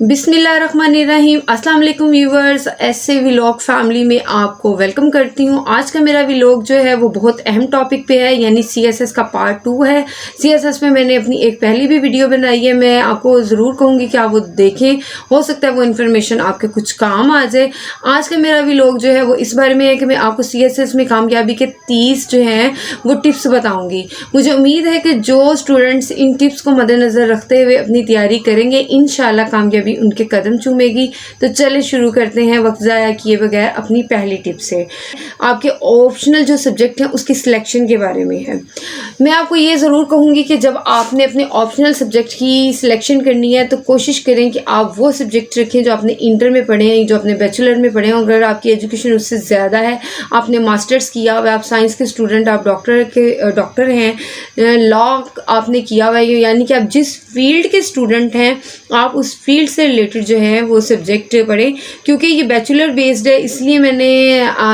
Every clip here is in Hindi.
बिस्मिल्लाहिर्रहमानिर्रहीम। अस्सलाम वालेकुम व्यूवर्स, ऐसे व्लॉग फैमिली में आपको वेलकम करती हूँ। आज का मेरा व्लॉग जो है वो बहुत अहम टॉपिक पे है, यानी सीएसएस का पार्ट 2 है। सीएसएस में मैंने अपनी एक पहली भी वीडियो बनाई है, मैं आपको ज़रूर कहूँगी कि आप वो देखें, हो सकता है वो इन्फॉर्मेशन आपके कुछ काम आ जाए। आज का मेरा व्लॉग जो है वो इस बारे में है कि मैं आपको सीएसएस में कामयाबी के 30 जो हैं वो टिप्स बताऊँगी। मुझे उम्मीद है कि जो स्टूडेंट्स इन टिप्स को मद्देनज़र रखते हुए अपनी तैयारी करेंगे, इंशाल्लाह कामयाबी उनके कदम चूमेगी। तो चले शुरू करते हैं वक्त ज़ाया किए बगैर अपनी पहली टिप से। आपके ऑप्शनल जो सब्जेक्ट हैं उसकी सिलेक्शन के बारे में है। मैं आपको ये ज़रूर कहूँगी कि जब आपने अपने ऑप्शनल सब्जेक्ट की सिलेक्शन करनी है तो कोशिश करें कि आप वो सब्जेक्ट रखें जो आपने इंटर में पढ़े हैं, जो आपने बैचलर में पढ़े हैं। अगर आपकी एजुकेशन उससे ज़्यादा है, आपने मास्टर्स किया हुआ है, आप साइंस के स्टूडेंट, आप डॉक्टर हैं, लॉ आपने किया हुआ है, यानी कि आप जिस फील्ड के स्टूडेंट हैं आप उस फील्ड से रिलेटेड जो है वो सब्जेक्ट पढ़ें। क्योंकि ये बैचलर बेस्ड है, इसलिए मैंने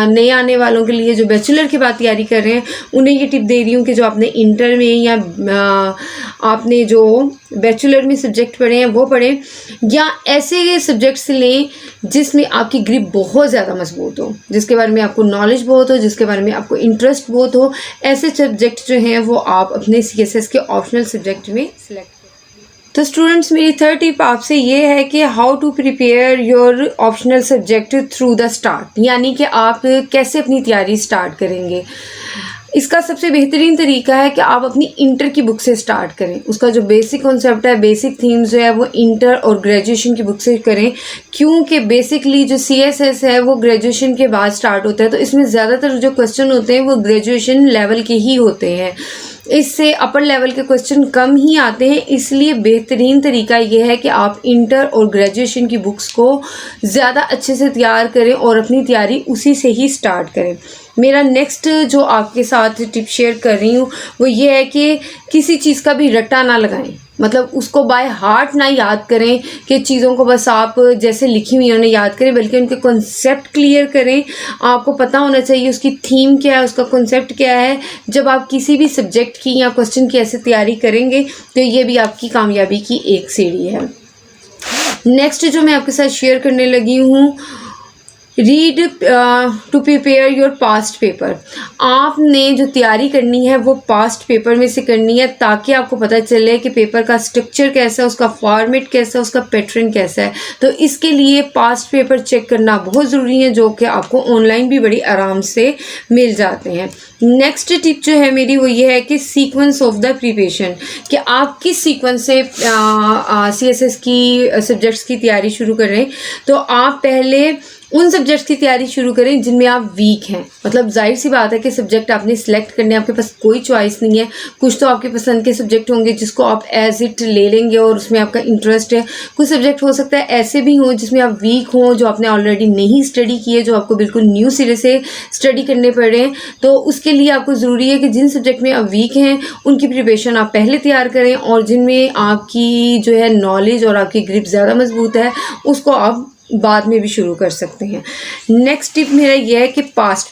नए आने वालों के लिए जो बैचलर की बात तैयारी कर रहे हैं उन्हें ये टिप दे रही हूँ कि जो आपने इंटर में या आपने जो बैचलर में सब्जेक्ट पढ़े हैं वो पढ़ें, या ऐसे सब्जेक्ट्स लें जिसमें आपकी ग्रिप बहुत ज़्यादा मजबूत हो, जिसके बारे में आपको नॉलेज बहुत हो, जिसके बारे में आपको इंटरेस्ट बहुत हो। ऐसे सब्जेक्ट जो हैं वो आप अपने सीएसएस के ऑप्शनल सब्जेक्ट में सिलेक्ट। तो स्टूडेंट्स, मेरी थर्ड टिप आपसे ये है कि how to prepare your optional subject through the start, यानी कि आप कैसे अपनी तैयारी स्टार्ट करेंगे। इसका सबसे बेहतरीन तरीका है कि आप अपनी इंटर की बुक से स्टार्ट करें। उसका जो बेसिक कॉन्सेप्ट है, बेसिक थीम्स जो है वो इंटर और ग्रेजुएशन की बुक से करें, क्योंकि बेसिकली जो सीएसएस है वो ग्रेजुएशन के बाद स्टार्ट होता है। तो इसमें ज़्यादातर जो क्वेश्चन होते हैं वो ग्रेजुएशन लेवल के ही होते हैं, इससे अपर लेवल के क्वेश्चन कम ही आते हैं। इसलिए बेहतरीन तरीका यह है कि आप इंटर और ग्रेजुएशन की बुक्स को ज़्यादा अच्छे से तैयार करें और अपनी तैयारी उसी से ही स्टार्ट करें। मेरा नेक्स्ट जो आपके साथ टिप शेयर कर रही हूँ वो ये है कि किसी चीज़ का भी रट्टा ना लगाएं, मतलब उसको बाय हार्ट ना याद करें कि चीज़ों को बस आप जैसे लिखी हुई उन्हें याद करें, बल्कि उनके कॉन्सेप्ट क्लियर करें। आपको पता होना चाहिए उसकी थीम क्या है, उसका कॉन्सेप्ट क्या है। जब आप किसी भी सब्जेक्ट की या क्वेश्चन की ऐसे तैयारी करेंगे तो ये भी आपकी कामयाबी की एक सीढ़ी है। नेक्स्ट जो मैं आपके साथ शेयर करने लगी हूँ, read to prepare your past paper. आपने जो तैयारी करनी है वो पास्ट पेपर में से करनी है, ताकि आपको पता चले कि पेपर का स्ट्रक्चर कैसा है, उसका फॉर्मेट कैसा है, उसका पैटर्न कैसा है। तो इसके लिए पास्ट पेपर चेक करना बहुत ज़रूरी है, जो कि आपको ऑनलाइन भी बड़ी आराम से मिल जाते हैं। नेक्स्ट टिप जो है मेरी वो ये है कि सीक्वेंस ऑफ द प्रिपरेशन, कि आप किस सीक्वेंस से सीएसएस की सब्जेक्ट्स की तैयारी शुरू कर रहे हैं। तो आप पहले उन सब्जेक्ट्स की तैयारी शुरू करें जिनमें आप वीक हैं। मतलब जाहिर सी बात है कि सब्जेक्ट आपने सिलेक्ट करने, आपके पास कोई चॉइस नहीं है। कुछ तो आपके पसंद के सब्जेक्ट होंगे जिसको आप एज इट ले लेंगे और उसमें आपका इंटरेस्ट है। कुछ सब्जेक्ट हो सकता है ऐसे भी हों जिसमें आप वीक हों, जो आपने ऑलरेडी नहीं स्टडी किए, जो आपको बिल्कुल न्यू सिरे से स्टडी करने पड़े हैं। तो उसके लिए आपको ज़रूरी है कि जिन सब्जेक्ट में आप वीक हैं उनकी प्रिपरेशन आप पहले तैयार करें, और जिनमें आपकी जो है नॉलेज और आपकी ग्रिप ज़्यादा मजबूत है उसको आप बाद में भी शुरू कर सकते हैं। नेक्स्ट टिप मेरा यह है कि पास्ट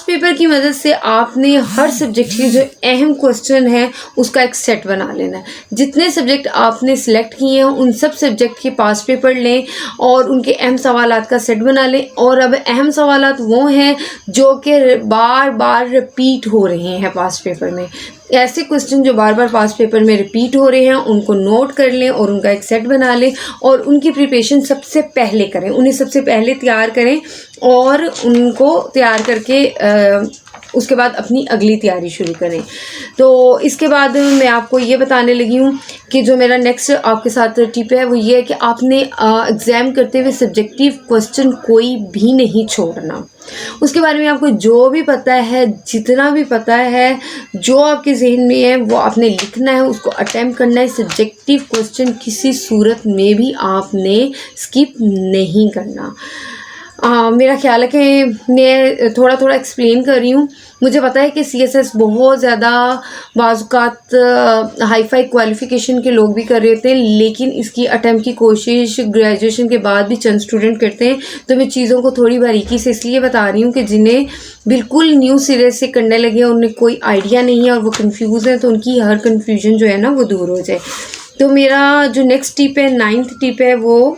पेपर की मदद से आपने हर सब्जेक्ट के जो अहम क्वेश्चन है उसका एक सेट बना लेना है। जितने सब्जेक्ट आपने सिलेक्ट किए हैं उन सब सब्जेक्ट के पास्ट पेपर लें और उनके अहम सवालात का सेट बना लें। और अब अहम सवालात वो हैं जो कि बार बार रिपीट हो रहे हैं पास्ट पेपर में। ऐसे क्वेश्चन जो बार बार पास्ट पेपर में रिपीट हो रहे हैं उनको नोट कर लें और उनका एक सेट बना लें, और उनकी प्रिपरेशन सबसे पहले करें, उन्हें सबसे पहले तैयार करें और उनको तैयार करके उसके बाद अपनी अगली तैयारी शुरू करें। तो इसके बाद मैं आपको ये बताने लगी हूँ कि जो मेरा नेक्स्ट आपके साथ टिप है वो ये है कि आपने एग्ज़ाम करते हुए सब्जेक्टिव क्वेश्चन कोई भी नहीं छोड़ना। उसके बारे में आपको जो भी पता है, जितना भी पता है, जो आपके जहन में है वो आपने लिखना है, उसको अटेम्प्ट करना है। सब्जेक्टिव क्वेश्चन किसी सूरत में भी आपने स्किप नहीं करना। मेरा ख्याल है कि मैं थोड़ा थोड़ा एक्सप्लेन कर रही हूँ। मुझे पता है कि सीएसएस बहुत ज़्यादा बाज़ात हाई फाई क्वालिफ़िकेशन के लोग भी कर रहे होते हैं, लेकिन इसकी अटैम्प्ट की कोशिश ग्रेजुएशन के बाद भी चंद स्टूडेंट करते हैं। तो मैं चीज़ों को थोड़ी बारीकी से इसलिए बता रही हूँ कि जिन्हें बिल्कुल न्यू सिरे से करने लगे हैं, उन्हें कोई आइडिया नहीं है और वो कंफ्यूज हैं, तो उनकी हर कन्फ्यूजन जो है ना वो दूर हो जाए। तो मेरा जो नेक्स्ट टिप है, 9th टिप है, वो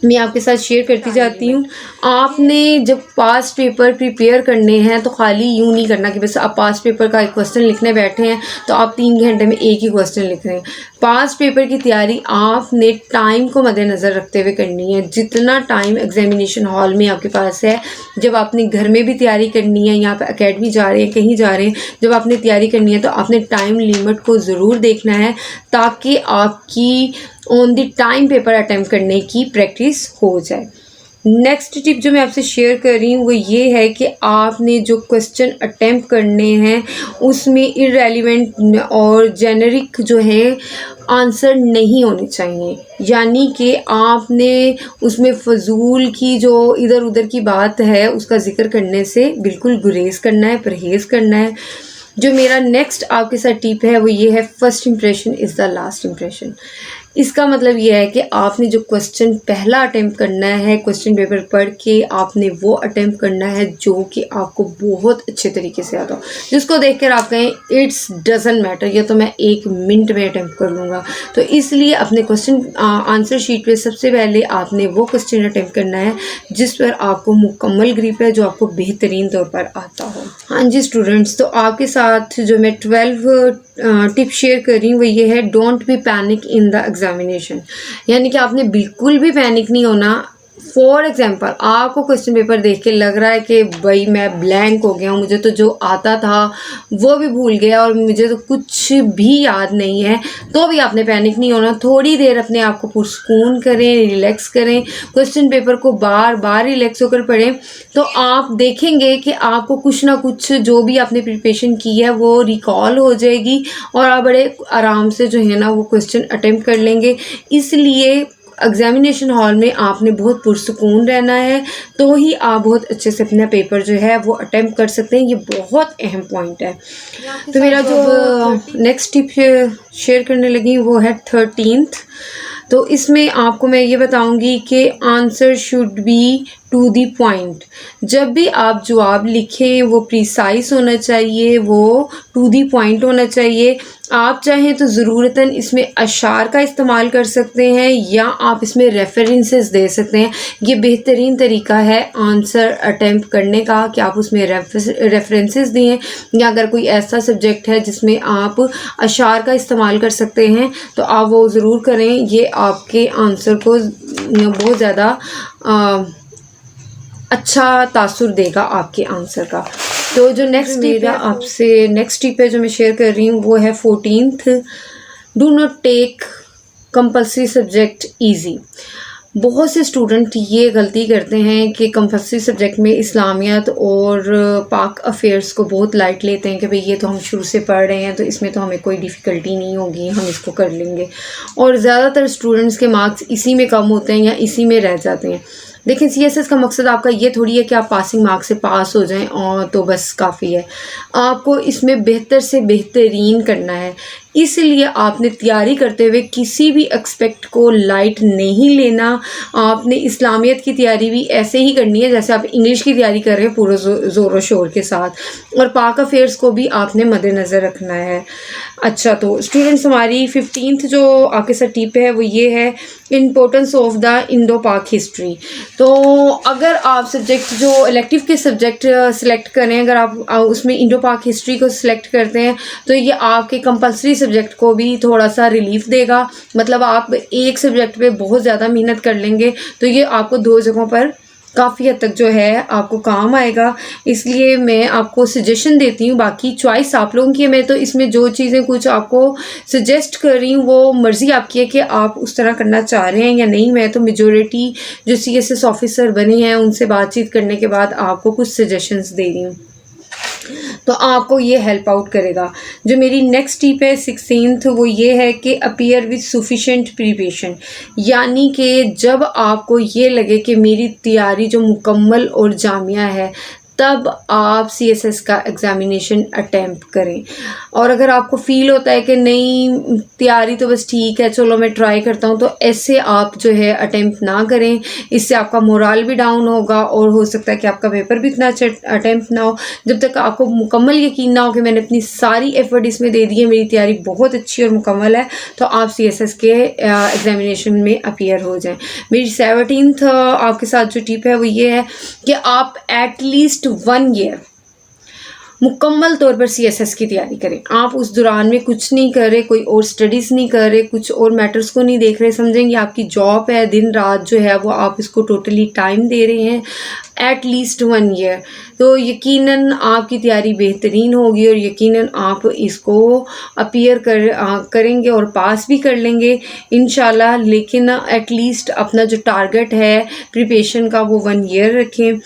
मैं आपके साथ शेयर करती जाती हूँ। आपने जब पास्ट पेपर प्रिपेयर करने हैं तो खाली यूँ नहीं करना कि बस आप पास्ट पेपर का एक क्वेश्चन लिखने बैठे हैं तो आप 3 घंटे में एक ही क्वेश्चन लिख रहे हैं। पास्ट पेपर की तैयारी आपने टाइम को मद्देनज़र रखते हुए करनी है। जितना टाइम एग्जामिनेशन हॉल में आपके पास है, जब आपने घर में भी तैयारी करनी है, यहाँ पर अकेडमी जा रहे हैं, कहीं जा रहे हैं, जब आपने तैयारी करनी है तो आपने टाइम लिमिट को ज़रूर देखना है ताकि आपकी on the time paper attempt करने की प्रैक्टिस हो जाए। नेक्स्ट टिप जो मैं आपसे शेयर कर रही हूँ वो ये है कि आपने जो क्वेश्चन अटैम्प्ट करने हैं उसमें इररेलेवेंट और जेनेरिक जो है आंसर नहीं होने चाहिए, यानी कि आपने उसमें फ़जूल की जो इधर उधर की बात है उसका जिक्र करने से बिल्कुल गुरेज करना है, परहेज़ करना है। जो मेरा नेक्स्ट आपके साथ टिप है वो ये है, first impression is the last impression. इसका मतलब ये है कि आपने जो क्वेश्चन पहला अटेम्प्ट करना है, क्वेश्चन पेपर पढ़ के आपने वो अटेम्प्ट करना है जो कि आपको बहुत अच्छे तरीके से आता हो, जिसको देखकर आप कहें इट्स डजंट मैटर, ये तो मैं 1 मिनट में अटेम्प्ट कर लूँगा। तो इसलिए अपने क्वेश्चन आंसर शीट पे सबसे पहले आपने वो क्वेश्चन अटेम्प्ट करना है जिस पर आपको मुकम्मल ग्रिप है, जो आपको बेहतरीन तौर पर आता हो। हाँ जी स्टूडेंट्स, तो आपके साथ जो मैं 12 टिप शेयर कर रही हूँ वो ये है, don't be panic in the examination. यानी कि आपने बिल्कुल भी पैनिक नहीं होना। फॉर एग्जाम्पल, आपको क्वेश्चन पेपर देख के लग रहा है कि भाई मैं ब्लैंक हो गया हूँ, मुझे तो जो आता था वो भी भूल गया और मुझे तो कुछ भी याद नहीं है, तो भी आपने पैनिक नहीं होना। थोड़ी देर अपने आप को पुरसकून करें, रिलैक्स करें, क्वेश्चन पेपर को बार बार रिलैक्स होकर पढ़ें, तो आप देखेंगे कि आपको कुछ ना कुछ जो भी आपने प्रिपरेशन की है वो रिकॉल हो जाएगी और आप बड़े आराम से जो है ना वो क्वेश्चन अटेम्प्ट कर लेंगे। इसलिए एग्जामिनेशन हॉल में आपने बहुत पुरसुकून रहना है, तो ही आप बहुत अच्छे से अपना पेपर जो है वो अटेम्प्ट कर सकते हैं। ये बहुत अहम पॉइंट है। तो मेरा जो नेक्स्ट टिप शेयर करने लगी वो है 13th। तो इसमें आपको मैं ये बताऊंगी कि answer should be to the point. जब भी आप जवाब लिखें वो प्रिसाइज होना चाहिए, वो टू दी पॉइंट होना चाहिए। आप चाहें तो ज़रूरतन इसमें अशार का इस्तेमाल कर सकते हैं या आप इसमें रेफरेंसेस दे सकते हैं। ये बेहतरीन तरीका है आंसर अटेम्प्ट करने का कि आप उसमें रेफरेंसेस दें, या अगर कोई ऐसा सब्जेक्ट है जिसमें आप अशार का इस्तेमाल कर सकते हैं तो आप वो ज़रूर करें। ये आपके आंसर को बहुत ज़्यादा अच्छा तासुर देगा आपके आंसर का। तो जो नेक्स्ट मेरा आपसे नेक्स्ट टिप है जो मैं शेयर कर रही हूँ वो है 14th, do not take compulsory subject easy. बहुत से स्टूडेंट ये गलती करते हैं कि कंपल्सरी सब्जेक्ट में इस्लामियात और पाक अफेयर्स को बहुत लाइट लेते हैं कि भाई ये तो हम शुरू से पढ़ रहे हैं तो इसमें तो हमें कोई डिफ़िकल्टी नहीं होगी, हम इसको कर लेंगे। और ज़्यादातर स्टूडेंट्स के मार्क्स इसी में कम होते हैं या इसी में रह जाते हैं। लेकिन CSS का मकसद आपका ये थोड़ी है कि आप पासिंग मार्क से पास हो जाएं और तो बस काफ़ी है। आपको इसमें बेहतर से बेहतरीन करना है। इसलिए आपने तैयारी करते हुए किसी भी एक्सपेक्ट को लाइट नहीं लेना। आपने इस्लामियत की तैयारी भी ऐसे ही करनी है जैसे आप इंग्लिश की तैयारी कर रहे हैं, पूरे ज़ोर शोर के साथ, और पाक अफेयर्स को भी आपने मद्देनज़र रखना है। अच्छा, तो स्टूडेंट्स हमारी 15th जो आपके साथ टिप है वो ये है, इम्पोर्टेंस ऑफ द इंडो पाक हिस्ट्री। तो अगर आप सब्जेक्ट जो इलेक्टिव के सब्जेक्ट सेलेक्ट करें, अगर आप उसमें इंडो पाक हिस्ट्री को सिलेक्ट करते हैं तो ये आपके कंपल्सरी सब्जेक्ट को भी थोड़ा सा रिलीफ देगा। मतलब आप एक सब्जेक्ट पे बहुत ज़्यादा मेहनत कर लेंगे तो ये आपको 2 जगहों पर काफ़ी हद तक जो है आपको काम आएगा। इसलिए मैं आपको सजेशन देती हूँ, बाकी चॉइस आप लोगों की है। मैं तो इसमें जो चीज़ें कुछ आपको सजेस्ट कर रही हूँ वो मर्ज़ी आपकी है कि आप उस तरह करना चाह रहे हैं या नहीं। मैं तो मेजॉरिटी जो CSS ऑफिसर बने हैं उनसे बातचीत करने के बाद आपको कुछ सजेशंस दे रही हूँ, तो आपको ये हेल्प आउट करेगा। जो मेरी नेक्स्ट टिप है 16th वो ये है कि अपीयर विद सफिशेंट प्रिपरेशन। यानी कि जब आपको ये लगे कि मेरी तैयारी जो मुकम्मल और जामिया है, तब आप CSS का एग्ज़ामिनेशन अटेम्प्ट करें। और अगर आपको फ़ील होता है कि नहीं तैयारी तो बस ठीक है, चलो मैं ट्राई करता हूँ, तो ऐसे आप जो है अटेम्प्ट ना करें। इससे आपका मोरल भी डाउन होगा और हो सकता है कि आपका पेपर भी इतना अच्छा अटेम्प्ट ना हो। जब तक आपको मुकम्मल यकीन ना हो कि मैंने अपनी सारी एफ़र्ट इसमें दे दी है, मेरी तैयारी बहुत अच्छी और मुकम्मल है, तो आप CSS के एग्ज़ामिनेशन में अपीयर हो जाएँ। मेरी 17th आपके साथ जो टिप है वो ये है कि आप एटलीस्ट 1 ईयर मुकम्मल तौर पर CSS की तैयारी करें। आप उस दौरान में कुछ नहीं कर रहे, कोई और स्टडीज़ नहीं कर रहे, कुछ और मैटर्स को नहीं देख रहे, समझेंगे आपकी जॉब है, दिन रात जो है वो आप इसको टोटली टाइम दे रहे हैं, एटलीस्ट 1 ईयर, तो यकीनन आपकी तैयारी बेहतरीन होगी और यकीनन आप इसको अपीयर करेंगे और पास भी कर लेंगे इंशाल्लाह। लेकिन एटलीस्ट अपना जो टारगेट है प्रिपरेशन का वो 1 ईयर रखें।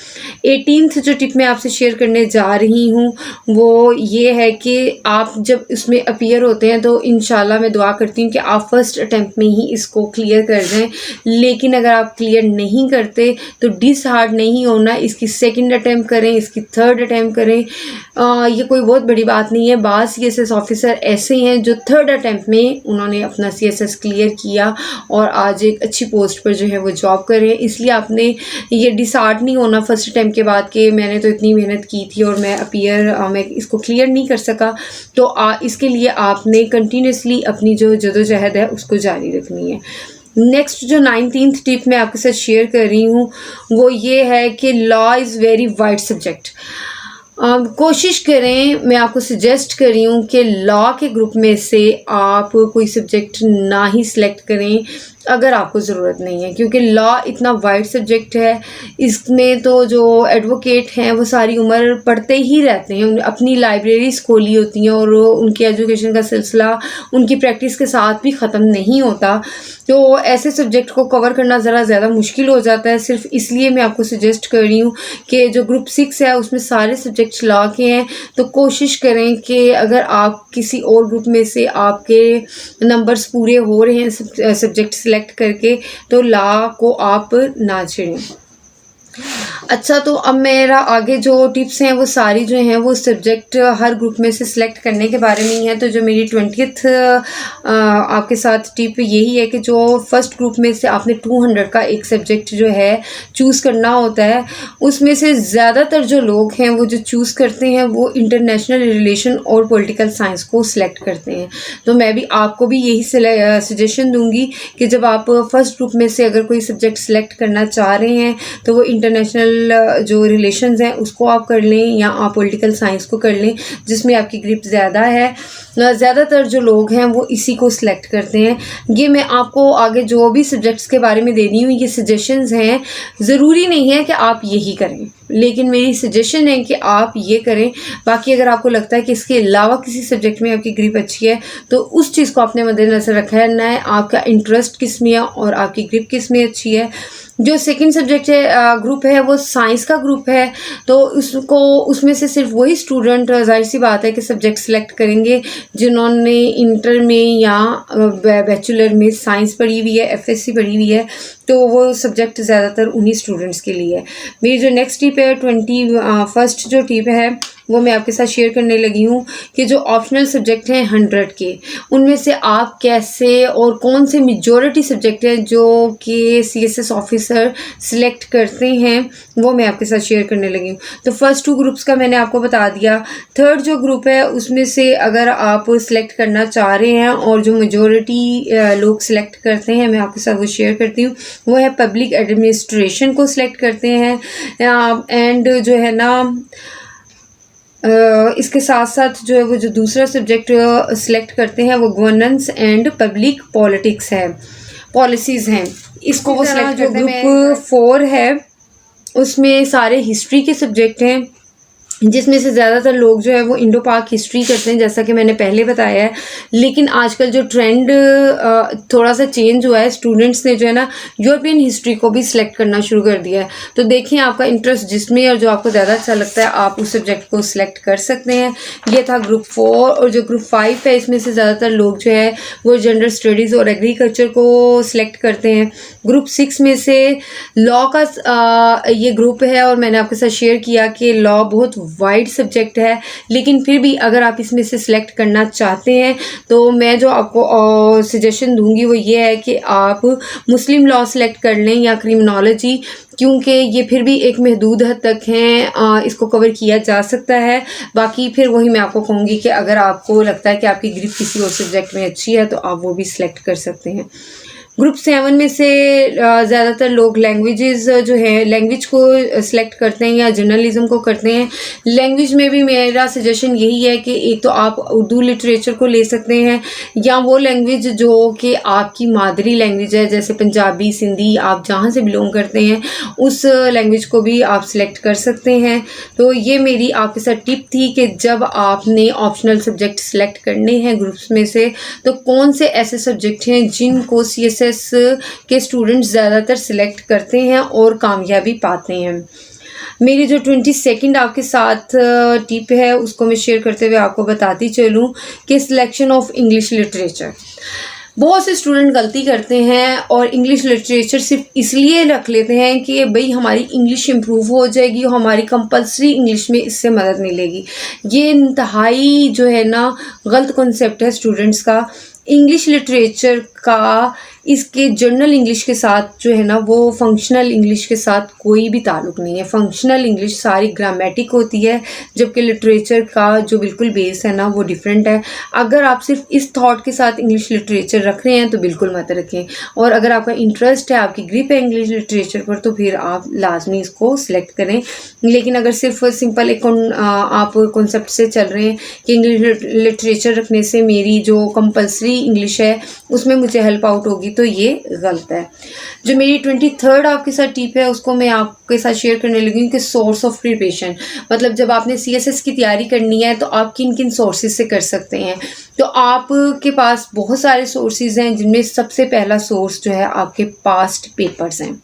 18th जो टिप मैं आपसे शेयर करने जा रही हूँ वो ये है कि आप जब इसमें अपीयर होते हैं तो इंशाल्लाह मैं दुआ करती हूँ कि आप फर्स्ट अटेम्प्ट में ही इसको क्लियर कर जाएं। लेकिन अगर आप क्लियर नहीं करते तो डिसहार्ड नहीं होना, इसकी सेकंड अटेम्प्ट करें, इसकी थर्ड अटेम्प्ट करें। ये कोई बहुत बड़ी बात नहीं है। बाज़ CSS ऑफिसर ऐसे हैं जो थर्ड अटेम्प्ट में उन्होंने अपना CSS क्लियर किया और आज एक अच्छी पोस्ट पर जो है वो जॉब कर रहे हैं। इसलिए आपने ये डिसहार्ड नहीं होना फर्स्ट अटेम्प्ट के बाद कि मैंने तो इतनी मेहनत की थी और मैं मैं इसको क्लियर नहीं कर सका। तो इसके लिए आपने कंटिन्यूसली अपनी जो जदोजहद है उसको जारी रखनी है। नेक्स्ट जो 19th टिप मैं आपके साथ शेयर कर रही हूँ वो ये है कि law is very wide subject. कोशिश करें, मैं आपको सजेस्ट कर रही हूँ कि लॉ के ग्रुप में से आप कोई सब्जेक्ट ना ही सिलेक्ट करें अगर आपको ज़रूरत नहीं है, क्योंकि लॉ इतना वाइड सब्जेक्ट है। इसमें तो जो एडवोकेट हैं वो सारी उम्र पढ़ते ही रहते हैं, अपनी लाइब्रेरीज खोली होती हैं और उनकी एजुकेशन का सिलसिला उनकी प्रैक्टिस के साथ भी ख़त्म नहीं होता। तो ऐसे सब्जेक्ट को कवर करना ज़रा ज़्यादा मुश्किल हो जाता है। सिर्फ इसलिए मैं आपको सजेस्ट कर रही हूँ कि जो ग्रुप 6 है उसमें सारे सब्जेक्ट्स लॉ के हैं, तो कोशिश करें कि अगर आप किसी और ग्रुप में से आपके नंबर्स पूरे हो रहे हैं सब्जेक्ट सेलेक्ट करके, तो लॉ को आप ना छेड़ें। अच्छा, तो अब मेरा आगे जो टिप्स हैं वो सारी जो हैं वो सब्जेक्ट हर ग्रुप में से सिलेक्ट करने के बारे में ही है। तो जो मेरी 20th आपके साथ टिप यही है कि जो फर्स्ट ग्रुप में से आपने 200 का एक सब्जेक्ट जो है चूज़ करना होता है, उसमें से ज़्यादातर जो लोग हैं वो जो चूज़ करते हैं वो इंटरनेशनल रिलेशन और पॉलिटिकल साइंस को सिलेक्ट करते हैं। तो मैं भी आपको भी यही सजेशन दूंगी कि जब आप फर्स्ट ग्रुप में से अगर कोई सब्जेक्ट सिलेक्ट करना चाह रहे हैं तो वो इंटरनेशनल जो रिलेशंस हैं उसको आप कर लें या आप पॉलिटिकल साइंस को कर लें जिसमें आपकी ग्रिप ज़्यादा है। ज़्यादातर जो लोग हैं वो इसी को सिलेक्ट करते हैं। ये मैं आपको आगे जो भी सब्जेक्ट्स के बारे में दे रही हूँ ये सजेशंस हैं, ज़रूरी नहीं है कि आप यही करें, लेकिन मेरी सजेशन है कि आप ये करें। बाकी अगर आपको लगता है कि इसके अलावा किसी सब्जेक्ट में आपकी ग्रिप अच्छी है तो उस चीज़ को आपने मद्देनज़र रखना है, आपका इंटरेस्ट किस में है और आपकी ग्रिप किस में अच्छी है। जो सेकंड सब्जेक्ट है ग्रुप है वो साइंस का ग्रुप है, तो उसमें से सिर्फ वही स्टूडेंट ज़ाहिर सी बात है कि सब्जेक्ट सेलेक्ट करेंगे जिन्होंने इंटर में या बैचलर में साइंस पढ़ी हुई है, FSC पढ़ी हुई है, तो वो सब्जेक्ट ज़्यादातर उन्हीं स्टूडेंट्स के लिए है। मेरी जो नेक्स्ट टिप है 21st जो टिप है वो मैं आपके साथ शेयर करने लगी हूँ कि जो ऑप्शनल सब्जेक्ट हैं 100 के, उनमें से आप कैसे और कौन से मेजॉरिटी सब्जेक्ट हैं जो कि CSS ऑफिसर सिलेक्ट करते हैं वो मैं आपके साथ शेयर करने लगी हूँ। तो फर्स्ट 2 ग्रुप्स का मैंने आपको बता दिया। थर्ड जो ग्रुप है उसमें से अगर आप सिलेक्ट करना चाह रहे हैं और जो मेजॉरिटी लोग सिलेक्ट करते हैं मैं आपके साथ वो शेयर करती हूँ, वो है पब्लिक एडमिनिस्ट्रेशन को सिलेक्ट करते हैं। एंड जो है ना इसके साथ साथ जो है वो जो दूसरा सब्जेक्ट सिलेक्ट करते हैं वो गवर्नेंस एंड पब्लिक पॉलिटिक्स है, पॉलिसीज़ हैं, इसको वो सिलेक्ट करते हैं। ग्रुप 4 है उसमें सारे हिस्ट्री के सब्जेक्ट हैं जिसमें से ज़्यादातर लोग जो है वो इंडो पाक हिस्ट्री करते हैं, जैसा कि मैंने पहले बताया है। लेकिन आजकल जो ट्रेंड थोड़ा सा चेंज हुआ है, स्टूडेंट्स ने जो है ना यूरोपियन हिस्ट्री को भी सिलेक्ट करना शुरू कर दिया है। तो देखिए आपका इंटरेस्ट जिसमें और जो आपको ज़्यादा अच्छा लगता है आप उस सब्जेक्ट को सिलेक्ट कर सकते हैं। ये था ग्रुप 4। और जो ग्रुप 5 है इसमें से ज़्यादातर लोग जो है वो जेंडर स्टडीज़ और एग्रीकल्चर को सिलेक्ट करते हैं। ग्रुप 6 में से लॉ का ये ग्रुप है, और मैंने आपके साथ शेयर किया कि लॉ बहुत वाइड सब्जेक्ट है, लेकिन फिर भी अगर आप इसमें से सिलेक्ट करना चाहते हैं तो मैं जो आपको सजेशन दूंगी वो ये है कि आप मुस्लिम लॉ सेलेक्ट कर लें या क्रिमिनोलॉजी, क्योंकि ये फिर भी एक महदूद हद तक हैं, इसको कवर किया जा सकता है। बाकी फिर वही मैं आपको कहूँगी कि अगर आपको लगता है कि आपकी ग्रिप किसी और सब्जेक्ट में अच्छी है तो आप वो भी सिलेक्ट कर सकते हैं। ग्रुप 7 में से ज़्यादातर लोग लैंग्वेजेस जो है लैंग्वेज को सिलेक्ट करते हैं या जर्नलिज्म को करते हैं। लैंग्वेज में भी मेरा सजेशन यही है कि एक तो आप उर्दू लिटरेचर को ले सकते हैं, या वो लैंग्वेज जो कि आपकी मादरी लैंग्वेज है, जैसे पंजाबी, सिंधी, आप जहाँ से बिलोंग करते हैं उस लैंग्वेज को भी आप सिलेक्ट कर सकते हैं। तो ये मेरी आपके साथ टिप थी कि जब आपने ऑप्शनल सब्जेक्ट सिलेक्ट करने हैं ग्रुप्स में से, तो कौन से ऐसे सब्जेक्ट हैं जिनको CSS के स्टूडेंट्स ज़्यादातर सिलेक्ट करते हैं और कामयाबी पाते हैं। मेरी जो 22nd आपके साथ टिप है उसको मैं शेयर करते हुए आपको बताती चलूँ कि सिलेक्शन ऑफ इंग्लिश लिटरेचर। बहुत से स्टूडेंट गलती करते हैं और इंग्लिश लिटरेचर सिर्फ इसलिए रख लेते हैं कि भाई हमारी इंग्लिश इम्प्रूव हो जाएगी और हमारी कंपलसरी इंग्लिश में इससे मदद मिलेगी। ये इंतहाई जो है ना गलत कॉन्सेप्ट है स्टूडेंट्स का। इंग्लिश लिटरेचर का इसके जर्नल इंग्लिश के साथ जो है ना वो फंक्शनल इंग्लिश के साथ कोई भी ताल्लुक़ नहीं है। फंक्शनल इंग्लिश सारी ग्रामेटिक होती है, जबकि लिटरेचर का जो बिल्कुल बेस है ना वो डिफरेंट है। अगर आप सिर्फ इस थॉट के साथ इंग्लिश लिटरेचर रख रहे हैं तो बिल्कुल मत रखें, और अगर आपका इंटरेस्ट है, आपकी ग्रिप है इंग्लिश लिटरेचर पर, तो फिर आप लाजमी इसको सिलेक्ट करें। लेकिन अगर सिर्फ सिंपल एक आप कॉन्सेप्ट से चल रहे हैं कि इंग्लिश लिटरेचर रखने से मेरी जो कंपलसरी इंग्लिश है उसमें मुझे हेल्प आउट होगी, तो ये गलत है। जो मेरी 23rd आपके साथ टिप है उसको मैं आपके साथ शेयर करने लगी हूँ कि सोर्स ऑफ प्रिपरेशन, मतलब जब आपने CSS की तैयारी करनी है तो आप किन किन सोर्सेज से कर सकते हैं। तो आपके पास बहुत सारे सोर्सेज हैं, जिनमें सबसे पहला सोर्स जो है आपके पास्ट पेपर्स हैं।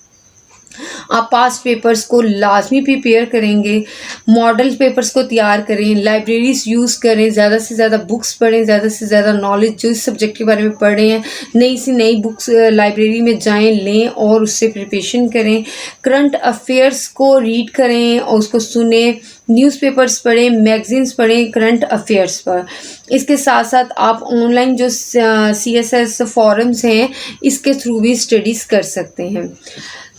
आप पास्ट पेपर्स को लाजमी प्रिपेयर करेंगे, मॉडल पेपर्स को तैयार करें, लाइब्रेरीज यूज़ करें, ज़्यादा से ज़्यादा बुक्स पढ़ें, ज़्यादा से ज़्यादा नॉलेज जो इस सब्जेक्ट के बारे में पढ़ रहे हैं नई से नई बुक्स लाइब्रेरी में जाएं, लें और उससे प्रिपरेशन करें। करंट अफेयर्स को रीड करें और उसको सुने, न्यूज़पेपर्स पढ़ें, मैगजीन्स पढ़ें करंट अफेयर्स पर। इसके साथ साथ आप ऑनलाइन जो CSS फॉरम्स हैं इसके थ्रू भी स्टडीज़ कर सकते हैं।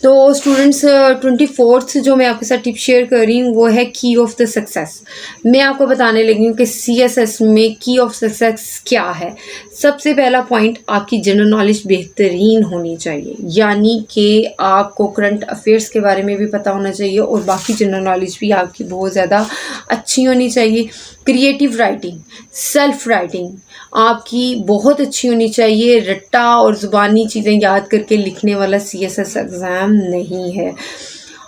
तो स्टूडेंट्स 24th जो मैं आपके साथ टिप शेयर कर रही हूँ वो है की ऑफ द सक्सेस। मैं आपको बताने लगी हूँ कि CSS में की ऑफ सक्सेस क्या है। सबसे पहला पॉइंट, आपकी जनरल नॉलेज बेहतरीन होनी चाहिए, यानी कि आपको करंट अफेयर्स के बारे में भी पता होना चाहिए और बाकी जनरल नॉलेज भी आपकी बहुत ज़्यादा अच्छी होनी चाहिए। क्रिएटिव राइटिंग, सेल्फ राइटिंग आपकी बहुत अच्छी होनी चाहिए। रट्टा और ज़ुबानी चीज़ें याद करके लिखने वाला CSS एग्ज़ाम नहीं है।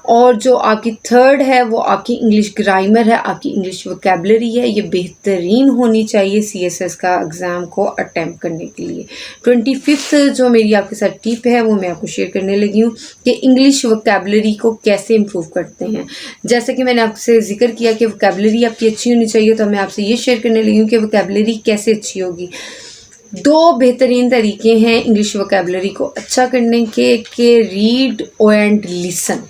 और जो आपकी 3rd है वो आपकी इंग्लिश ग्रामर है, आपकी इंग्लिश वोकैबुलरी है, ये बेहतरीन होनी चाहिए CSS का एग्ज़ाम को अटैम्प्ट करने के लिए। 25th जो मेरी आपके साथ टिप है वो मैं आपको शेयर करने लगी हूँ कि इंग्लिश वोकैबुलरी को कैसे इम्प्रूव करते हैं। जैसे कि मैंने आपसे जिक्र किया कि वोकैबुलरी आपकी अच्छी होनी चाहिए, तो मैं आपसे ये शेयर करने लगी हूँ कि वोकैबुलरी कैसे अच्छी होगी। 2 बेहतरीन तरीके हैं इंग्लिश वोकैबुलरी को अच्छा करने के रीड एंड लिसन।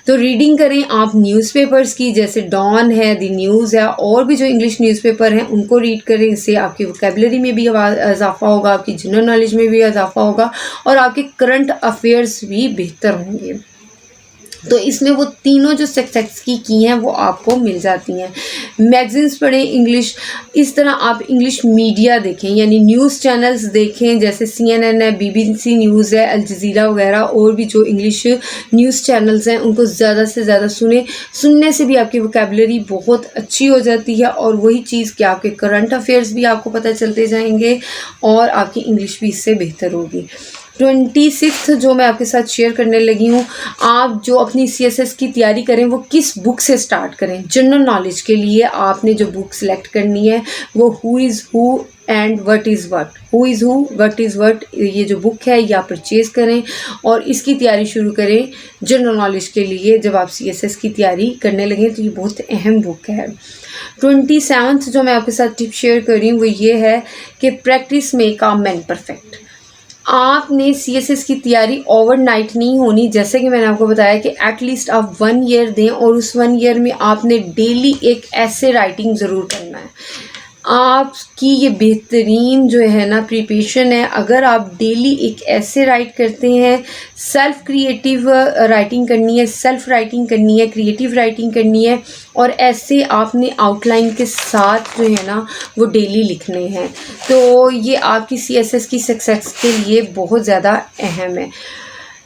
तो रीडिंग करें आप न्यूज़पेपर्स की, जैसे डॉन है, द न्यूज़ है, और भी जो इंग्लिश न्यूज़पेपर हैं उनको रीड करें। इससे आपकी वोकैबुलरी में भी इजाफा होगा, आपकी जनरल नॉलेज में भी इजाफा होगा और आपके करंट अफेयर्स भी बेहतर होंगे। तो इसमें वो तीनों जो सक्सेस की हैं वो आपको मिल जाती हैं। मैगजीन्स पढ़ें इंग्लिश, इस तरह आप इंग्लिश मीडिया देखें, यानी न्यूज़ चैनल्स देखें, जैसे CNN है, BBC न्यूज़ है, अल जज़ीरा वगैरह, और भी जो इंग्लिश न्यूज़ चैनल्स हैं उनको ज़्यादा से ज़्यादा सुनने से भी आपकी वोकैबुलरी बहुत अच्छी हो जाती है, और वही चीज़ कि आपके करंट अफेयर्स भी आपको पता चलते जाएंगे और आपकी इंग्लिश भी इससे बेहतर होगी। 26 जो मैं आपके साथ शेयर करने लगी हूँ, आप जो अपनी CSS की तैयारी करें वो किस बुक से स्टार्ट करें। जनरल नॉलेज के लिए आपने जो बुक सेलेक्ट करनी है वो who is who and what is what, who is who what is what, ये जो बुक है ये आप परचेज़ करें और इसकी तैयारी शुरू करें जनरल नॉलेज के लिए। जब आप CSS की तैयारी करने लगें तो ये बहुत अहम बुक है। 27 जो मैं आपके साथ टिप शेयर कर रही हूँ वो ये है कि practice make a man perfect. आपने CSS की तैयारी ओवरनाइट नहीं होनी। जैसे कि मैंने आपको बताया कि एटलीस्ट आप 1 ईयर दें और उस 1 ईयर में आपने डेली एक ऐसे राइटिंग ज़रूर करना है। आपकी ये बेहतरीन जो है ना प्रिपरेशन है। अगर आप डेली एक ऐसे राइट करते हैं, सेल्फ क्रिएटिव राइटिंग करनी है, सेल्फ राइटिंग करनी है, क्रिएटिव राइटिंग करनी है और ऐसे आपने आउटलाइन के साथ जो है ना वो डेली लिखने हैं, तो ये आपकी CSS की सक्सेस के लिए बहुत ज़्यादा अहम है।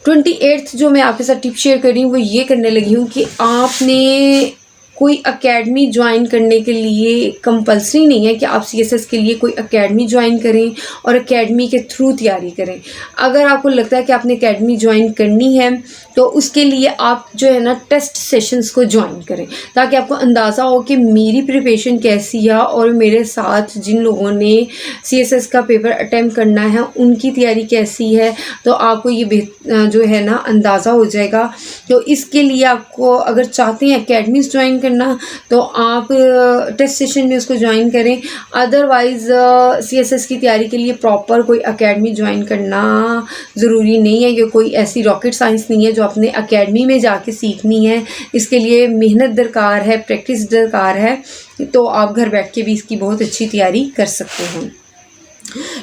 28 जो मैं आपके साथ टिप शेयर कर रही हूँ वो ये करने लगी हूँ कि आपने कोई एकेडमी ज्वाइन करने के लिए कंपलसरी नहीं है कि आप CSS के लिए कोई एकेडमी ज्वाइन करें और एकेडमी के थ्रू तैयारी करें। अगर आपको लगता है कि आपने एकेडमी ज्वाइन करनी है तो उसके लिए आप जो है ना टेस्ट सेशंस को ज्वाइन करें, ताकि आपको अंदाज़ा हो कि मेरी प्रिपरेशन कैसी है और मेरे साथ जिन लोगों ने CSS का पेपर अटेम्प्ट करना है उनकी तैयारी कैसी है, तो आपको ये जो है ना अंदाज़ा हो जाएगा। तो इसके लिए आपको अगर चाहते हैं एकेडमीज ज्वाइन करना तो आप टेस्ट सेशन में उसको ज्वाइन करें। अदरवाइज़ CSS की तैयारी के लिए प्रॉपर कोई एकेडमी ज्वाइन करना ज़रूरी नहीं है। ये कोई ऐसी रॉकेट साइंस नहीं है जो अपने एकेडमी में जाके सीखनी है। इसके लिए मेहनत दरकार है, प्रैक्टिस दरकार है, तो आप घर बैठ के भी इसकी बहुत अच्छी तैयारी कर सकते हैं।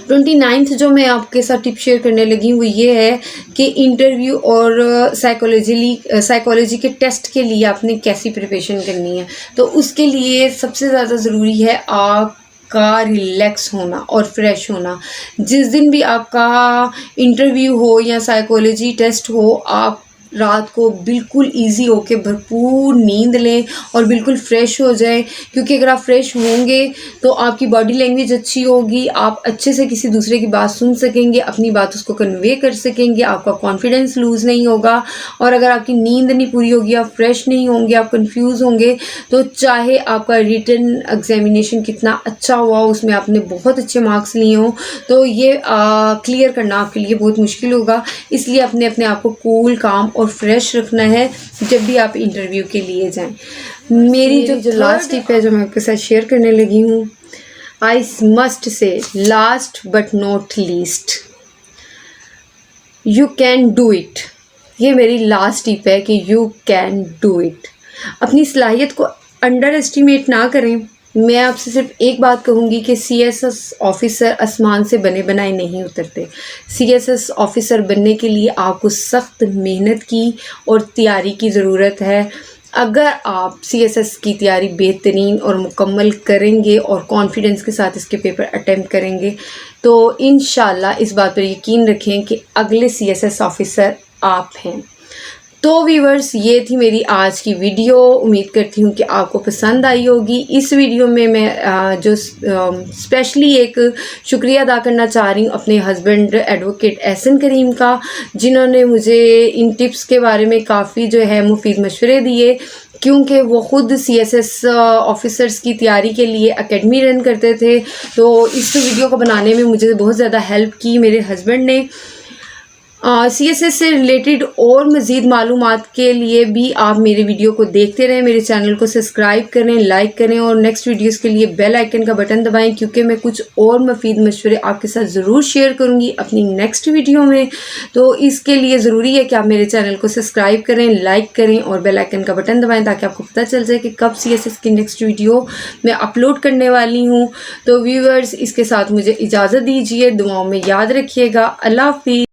29 जो मैं आपके साथ टिप शेयर करने लगी हूँ वो ये है कि इंटरव्यू और साइकोलॉजी के टेस्ट के लिए आपने कैसी प्रिपरेशन करनी है। तो उसके लिए सबसे ज़्यादा ज़रूरी है आपका रिलैक्स होना और फ्रेश होना। जिस दिन भी आपका इंटरव्यू हो या साइकोलॉजी टेस्ट हो, आप रात को बिल्कुल इजी होके भरपूर नींद लें और बिल्कुल फ्रेश हो जाएं, क्योंकि अगर आप फ्रेश होंगे तो आपकी बॉडी लैंग्वेज अच्छी होगी, आप अच्छे से किसी दूसरे की बात सुन सकेंगे, अपनी बात उसको कन्वे कर सकेंगे, आपका कॉन्फिडेंस लूज़ नहीं होगा। और अगर आपकी नींद नहीं पूरी होगी, आप फ्रेश नहीं होंगे, आप कंफ्यूज होंगे, तो चाहे आपका रिटन एग्जामिनेशन कितना अच्छा हुआ, उसमें आपने बहुत अच्छे मार्क्स लिए हों, तो ये क्लियर करना आपके लिए बहुत मुश्किल होगा। इसलिए अपने आप को कूल, काम और फ्रेश रखना है जब भी आप इंटरव्यू के लिए जाएं। मेरी जो लास्ट टिप है जो मैं आपके साथ शेयर करने लगी हूँ, I must say last but not least, you can do it. ये मेरी लास्ट टिप है कि यू कैन डू इट। अपनी सलाहियत को अंडर एस्टिमेट ना करें। मैं आपसे सिर्फ एक बात कहूँगी कि CSS ऑफ़िसर आसमान से बने बनाए नहीं उतरते। CSS ऑफ़िसर बनने के लिए आपको सख्त मेहनत की और तैयारी की ज़रूरत है। अगर आप CSS की तैयारी बेहतरीन और मुकम्मल करेंगे और कॉन्फिडेंस के साथ इसके पेपर अटेम्प्ट करेंगे तो इंशाल्लाह इस बात पर यकीन रखें कि अगले CSS ऑफ़िसर आप हैं। तो व्यूवर्स, ये थी मेरी आज की वीडियो। उम्मीद करती हूँ कि आपको पसंद आई होगी। इस वीडियो में मैं जो स्पेशली एक शुक्रिया अदा करना चाह रही हूँ अपने हस्बैंड एडवोकेट एहसन करीम का, जिन्होंने मुझे इन टिप्स के बारे में काफ़ी जो है मुफीद मशवरे दिए, क्योंकि वो ख़ुद CSS ऑफ़िसर्स की तैयारी के लिए एकेडमी रन करते थे। तो इस वीडियो को बनाने में मुझे बहुत ज़्यादा हेल्प की मेरे हस्बैंड ने। CSS से रिलेटेड और मज़ीद मालूमात के लिए भी आप मेरे वीडियो को देखते रहें, मेरे चैनल को सब्सक्राइब करें, लाइक करें और नेक्स्ट वीडियोस के लिए बेल आइकन का बटन दबाएं, क्योंकि मैं कुछ और मुफीद मशवरे आपके साथ ज़रूर शेयर करूंगी अपनी नेक्स्ट वीडियो में। तो इसके लिए ज़रूरी है कि आप मेरे चैनल को सब्सक्राइब करें, लाइक करें और बेल आइकन का बटन दबाएँ, ताकि आपको पता चल जाए कि कब CSS की नेक्स्ट वीडियो मैं अपलोड करने वाली हूँ। तो व्यूअर्स, इसके साथ मुझे इजाज़त दीजिए, दुआओं में याद रखिएगा। अल्लाह हाफ़िज़।